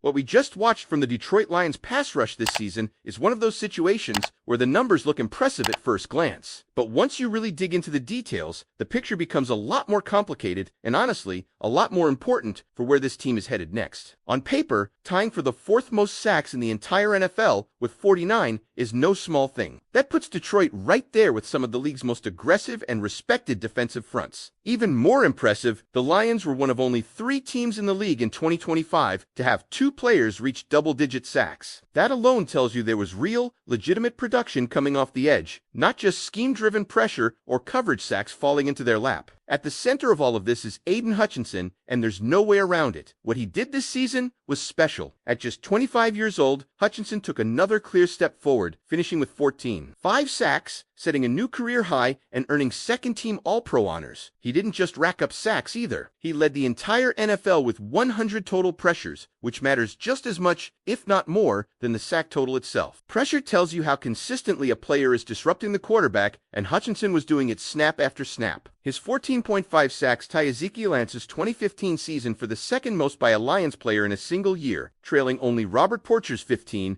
What we just watched from the Detroit Lions pass rush this season is one of those situations where the numbers look impressive at first glance. But once you really dig into the details, the picture becomes a lot more complicated and honestly, a lot more important for where this team is headed next. On paper, tying for the fourth most sacks in the entire NFL with 49 is no small thing. That puts Detroit right there with some of the league's most aggressive and respected defensive fronts. Even more impressive, the Lions were one of only 3 teams in the league in 2025 to have 2 players reach double-digit sacks. That alone tells you there was real, legitimate production coming off the edge, not just scheme-driven pressure or coverage sacks falling into their lap. At the center of all of this is Aiden Hutchinson, and there's no way around it. What he did this season was special. At just 25 years old, Hutchinson took another clear step forward, finishing with 5 sacks, setting a new career high and earning second-team All-Pro honors. He didn't just rack up sacks either. He led the entire NFL with 100 total pressures, which matters just as much, if not more, than the sack total itself. Pressure tells you how consistently a player is disrupting the quarterback, and Hutchinson was doing it snap after snap. His 14.5 sacks tie Ezekiel Ance's 2015 season for the second most by a Lions player in a single year, trailing only Robert Porcher's 15-0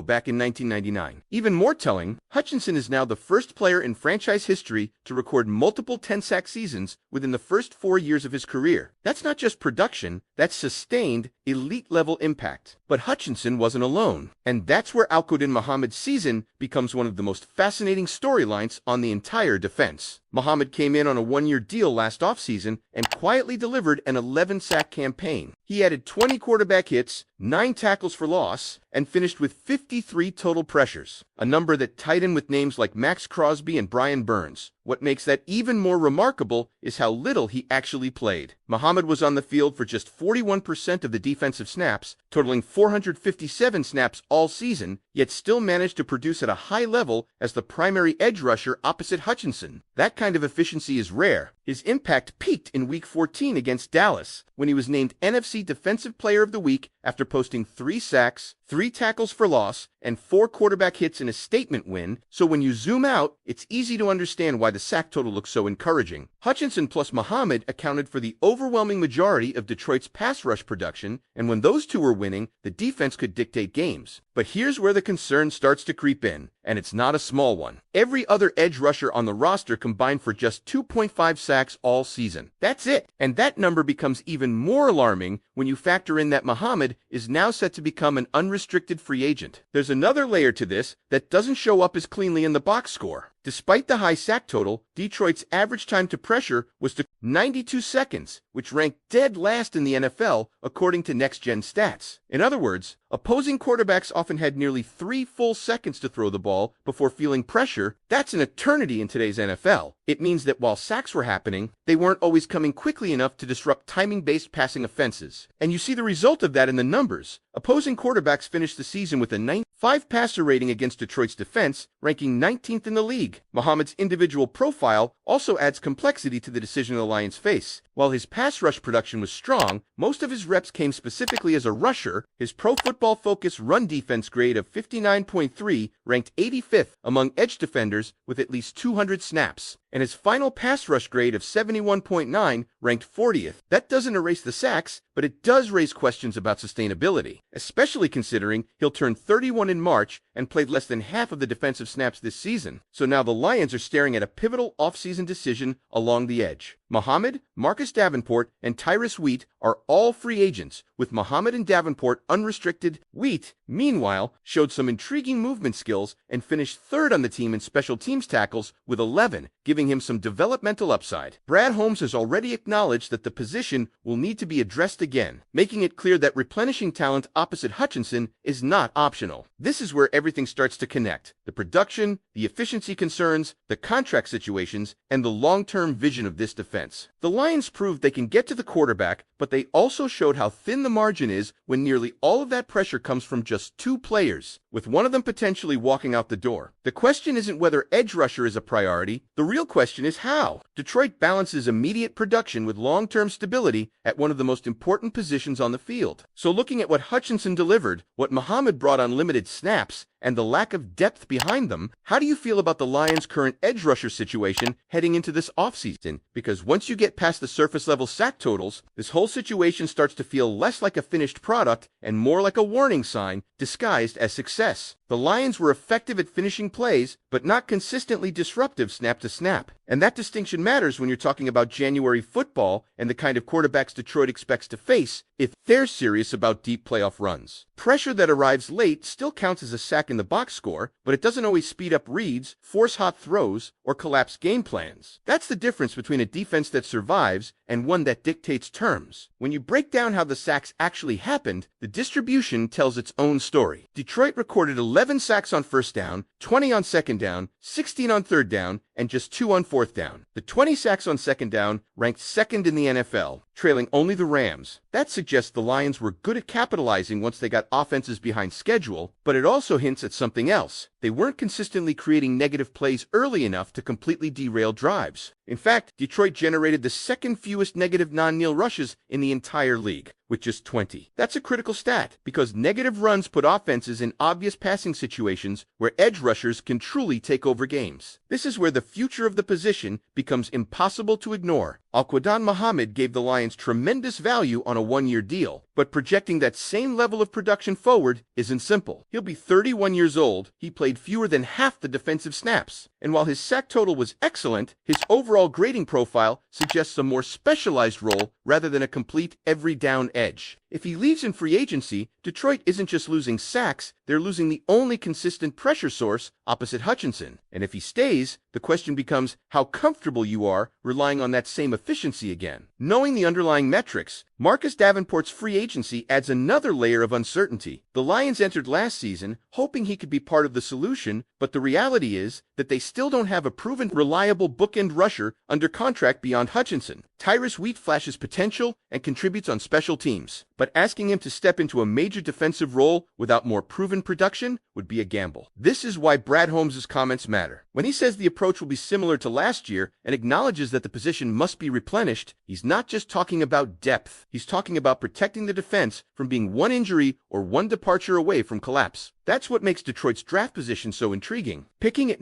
back in 1999. Even more telling, Hutchinson is now the first player in franchise history to record multiple 10-sack seasons within the first 4 years of his career. That's not just production, that's sustained, elite-level impact. But Hutchinson wasn't alone, and that's where Al-Quadin Muhammad's season becomes one of the most fascinating storylines on the entire defense. Muhammad came in on a 1-year deal last offseason and quietly delivered an 11-sack campaign. He added 20 quarterback hits, 9 tackles for loss, and finished with 53 total pressures, a number that tied in with names like Max Crosby and Brian Burns. What makes that even more remarkable is how little he actually played. Muhammad was on the field for just 41% of the defensive snaps, totaling 457 snaps all season, yet still managed to produce at a high level as the primary edge rusher opposite Hutchinson. That kind of efficiency is rare. His impact peaked in Week 14 against Dallas, when he was named NFC Defensive Player of the Week after posting 3 sacks, 3 tackles for loss, and 4 quarterback hits in a statement win, so when you zoom out, it's easy to understand why the sack total looks so encouraging. Hutchinson plus Muhammad accounted for the overwhelming majority of Detroit's pass rush production, and when those two were winning, the defense could dictate games. But here's where the concern starts to creep in, and it's not a small one. Every other edge rusher on the roster combined for just 2.5 sacks all season. That's it. And that number becomes even more alarming when you factor in that Muhammad is now set to become an unrestricted free agent. There's another layer to this that doesn't show up as cleanly in the box score. Despite the high sack total, Detroit's average time to pressure was 92 seconds, which ranked dead last in the NFL according to Next Gen Stats. In other words, opposing quarterbacks often had nearly 3 full seconds to throw the ball before feeling pressure. That's an eternity in today's NFL. It means that while sacks were happening, they weren't always coming quickly enough to disrupt timing-based passing offenses. And you see the result of that in the numbers. Opposing quarterbacks finished the season with a 9.5 passer rating against Detroit's defense, ranking 19th in the league. Muhammad's individual profile also adds complexity to the decision the Lions face. While his pass rush production was strong, most of his reps came specifically as a rusher. His Pro Football Focus run defense grade of 59.3 ranked 85th among edge defenders with at least 200 snaps, and his final pass rush grade of 71.9 ranked 40th. That doesn't erase the sacks, but it does raise questions about sustainability, especially considering he'll turn 31 in March and played less than half of the defensive snaps this season. So now the Lions are staring at a pivotal offseason decision along the edge. Muhammad, Marcus Davenport, and Tyrus Wheat are all free agents, with Muhammad and Davenport unrestricted. Wheat, meanwhile, showed some intriguing movement skills and finished 3rd on the team in special teams tackles with 11, giving him some developmental upside. Brad Holmes has already acknowledged that the position will need to be addressed again, making it clear that replenishing talent opposite Hutchinson is not optional. This is where everything starts to connect: the production, the efficiency concerns, the contract situations, and the long-term vision of this defense. The Lions proved they can get to the quarterback, but they also showed how thin the margin is when nearly all of that pressure comes from just 2 players, with one of them potentially walking out the door. The question isn't whether edge rusher is a priority. The real question is how. Detroit balances immediate production with long-term stability at one of the most important positions on the field. So looking at what Hutchinson delivered, what Muhammad brought on limited snaps, and the lack of depth behind them, how do you feel about the Lions' current edge rusher situation heading into this offseason? Because once you get past the surface level sack totals, this whole situation starts to feel less like a finished product and more like a warning sign disguised as success. The Lions were effective at finishing plays, but not consistently disruptive snap to snap. And that distinction matters when you're talking about January football and the kind of quarterbacks Detroit expects to face if they're serious about deep playoff runs. Pressure that arrives late still counts as a sack in the box score, but it doesn't always speed up reads, force hot throws, or collapse game plans. That's the difference between a defense that survives and one that dictates terms. When you break down how the sacks actually happened, the distribution tells its own story. Detroit recorded 11 sacks on first down, 20 on second down, 16 on third down, and just 2 on fourth down. The 20 sacks on second down ranked second in the NFL, trailing only the Rams. That suggests the Lions were good at capitalizing once they got offenses behind schedule, but it also hints at something else. They weren't consistently creating negative plays early enough to completely derail drives. In fact, Detroit generated the second fewest negative non-kneel rushes in the entire league, with just 20. That's a critical stat, because negative runs put offenses in obvious passing situations where edge rushers can truly take over games. This is where the future of the position becomes impossible to ignore. Al-Quadin Muhammad gave the Lions tremendous value on a one-year deal, but projecting that same level of production forward isn't simple. He'll be 31 years old, he played fewer than half the defensive snaps, and while his sack total was excellent, his overall grading profile suggests a more specialized role rather than a complete every-down edge. If he leaves in free agency, Detroit isn't just losing sacks, they're losing the only consistent pressure source opposite Hutchinson. And if he stays, the question becomes how comfortable you are relying on that same efficiency again. Knowing the underlying metrics, Marcus Davenport's free agency adds another layer of uncertainty. The Lions entered last season hoping he could be part of the solution, but the reality is that they still don't have a proven, reliable bookend rusher under contract beyond Hutchinson. Tyrus Wheat flashes potential and contributes on special teams, but asking him to step into a major defensive role without more proven production would be a gamble. This is why Brad Holmes' comments matter. When he says the approach will be similar to last year and acknowledges that the position must be replenished, he's not just talking about depth. He's talking about protecting the defense from being one injury or one departure away from collapse. That's what makes Detroit's draft position so intriguing. Picking at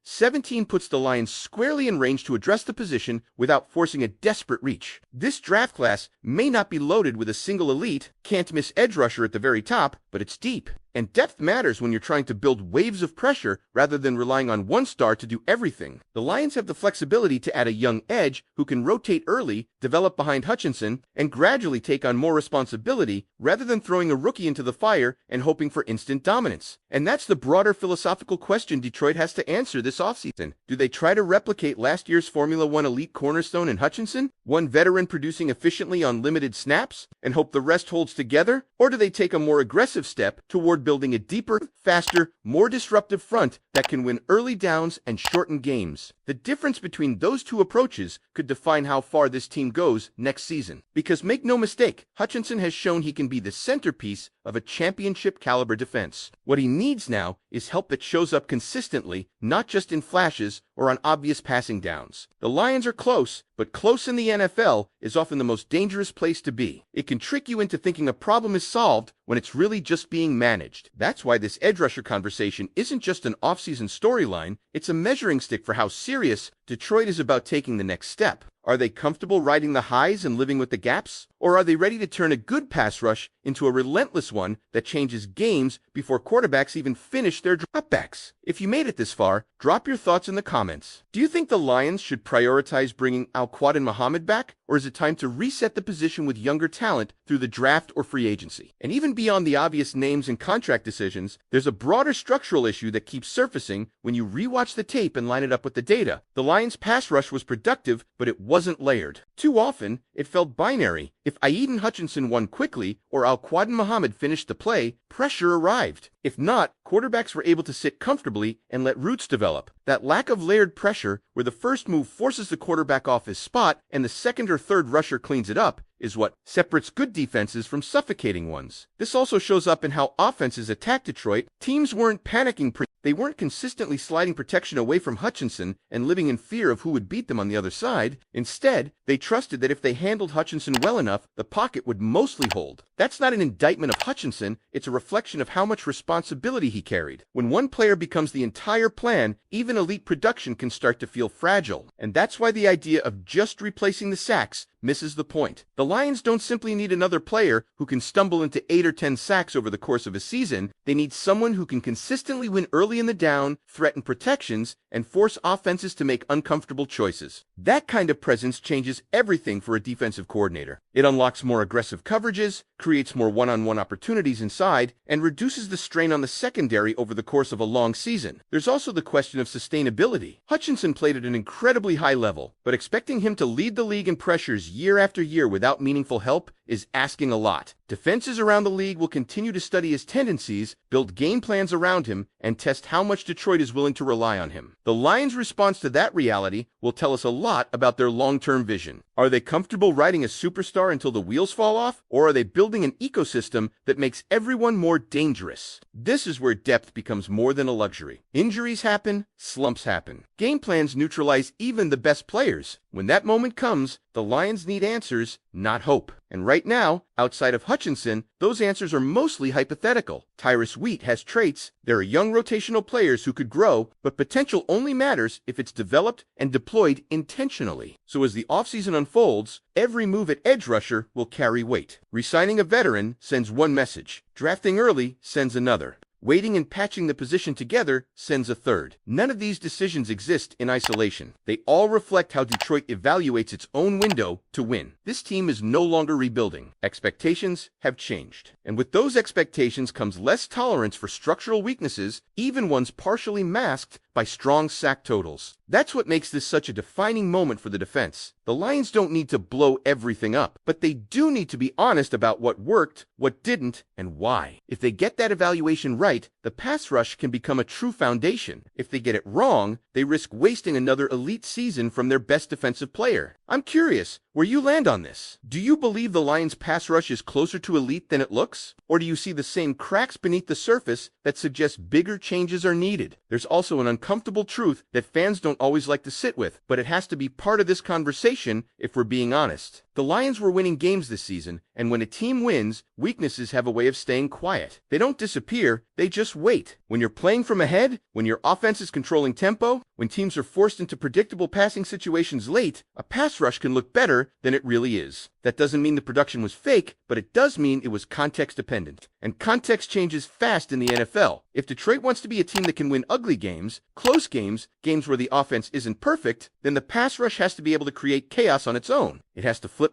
17 puts the Lions squarely in range to address the position without forcing a desperate reach. This draft class may not be loaded with a single elite, can't-miss edge rusher at the very top, but it's deep. And depth matters when you're trying to build waves of pressure rather than relying on one star to do everything. The Lions have the flexibility to add a young edge who can rotate early, develop behind Hutchinson, and gradually take on more responsibility rather than throwing a rookie into the fire and hoping for instant dominance. And that's the broader philosophical question Detroit has to answer this offseason. Do they try to replicate last year's Formula One elite cornerstone in Hutchinson, one veteran producing efficiently on limited snaps, and hope the rest holds together? Or do they take a more aggressive step toward building a deeper, faster, more disruptive front that can win early downs and shorten games? The difference between those two approaches could define how far this team goes next season. Because make no mistake, Hutchinson has shown he can be the centerpiece of a championship-caliber defense. What he needs now is help that shows up consistently, not just in flashes or on obvious passing downs. The Lions are close, but close in the NFL is often the most dangerous place to be. It can trick you into thinking a problem is solved when it's really just being managed. That's why this edge rusher conversation isn't just an offseason storyline, it's a measuring stick for how serious Detroit is about taking the next step. Are they comfortable riding the highs and living with the gaps? Or are they ready to turn a good pass rush into a relentless one that changes games before quarterbacks even finish their dropbacks? If you made it this far, drop your thoughts in the comments. Do you think the Lions should prioritize bringing Al-Quadin Muhammad back? Or is it time to reset the position with younger talent through the draft or free agency? And even beyond the obvious names and contract decisions, there's a broader structural issue that keeps surfacing when you rewatch the tape and line it up with the data. The Lions' pass rush was productive, but it wasn't layered. Too often, it felt binary. If Aiden Hutchinson won quickly or Al-Quadin Muhammad finished the play, pressure arrived. If not, quarterbacks were able to sit comfortably and let routes develop. That lack of layered pressure, where the first move forces the quarterback off his spot and the second or third rusher cleans it up, is what separates good defenses from suffocating ones. This also shows up in how offenses attack Detroit. Teams weren't panicking. They weren't consistently sliding protection away from Hutchinson and living in fear of who would beat them on the other side. Instead, they trusted that if they handled Hutchinson well enough, the pocket would mostly hold. That's not an indictment of Hutchinson, it's a reflection of how much responsibility he carried. When one player becomes the entire plan, even elite production can start to feel fragile. And that's why the idea of just replacing the sacks misses the point. The Lions don't simply need another player who can stumble into 8 or 10 sacks over the course of a season. They need someone who can consistently win early in the down, threaten protections, and force offenses to make uncomfortable choices. That kind of presence changes everything for a defensive coordinator. It unlocks more aggressive coverages, creates more one-on-one opportunities inside, and reduces the strain on the secondary over the course of a long season. There's also the question of sustainability. Hutchinson played at an incredibly high level, but expecting him to lead the league in pressures year after year without meaningful help is asking a lot. Defenses around the league will continue to study his tendencies, build game plans around him, and test how much Detroit is willing to rely on him. The Lions' response to that reality will tell us a lot about their long-term vision. Are they comfortable riding a superstar until the wheels fall off, or are they building an ecosystem that makes everyone more dangerous? This is where depth becomes more than a luxury. Injuries happen, slumps happen. Game plans neutralize even the best players. When that moment comes, the Lions need answers, not hope. And right now, outside of Hutchinson, those answers are mostly hypothetical. Tyrus Wheat has traits. There are young rotational players who could grow, but potential only matters if it's developed and deployed intentionally. So as the offseason unfolds, every move at edge rusher will carry weight. Resigning a veteran sends one message. Drafting early sends another. Waiting and patching the position together sends a third. None of these decisions exist in isolation. They all reflect how Detroit evaluates its own window to win. This team is no longer rebuilding. Expectations have changed. And with those expectations comes less tolerance for structural weaknesses, even ones partially masked by strong sack totals. That's what makes this such a defining moment for the defense. The Lions don't need to blow everything up, but they do need to be honest about what worked, what didn't, and why. If they get that evaluation right, the pass rush can become a true foundation. If they get it wrong, they risk wasting another elite season from their best defensive player. I'm curious where you land on this. Do you believe the Lions' pass rush is closer to elite than it looks? Or do you see the same cracks beneath the surface that suggest bigger changes are needed? There's also an uncomfortable truth that fans don't always like to sit with, but it has to be part of this conversation if we're being honest. The Lions were winning games this season, and when a team wins, weaknesses have a way of staying quiet. They don't disappear, they just wait. When you're playing from ahead, when your offense is controlling tempo, when teams are forced into predictable passing situations late, a pass rush can look better than it really is. That doesn't mean the production was fake, but it does mean it was context dependent. And context changes fast in the NFL. If Detroit wants to be a team that can win ugly games, close games, games where the offense isn't perfect, then the pass rush has to be able to create chaos on its own. It has to flip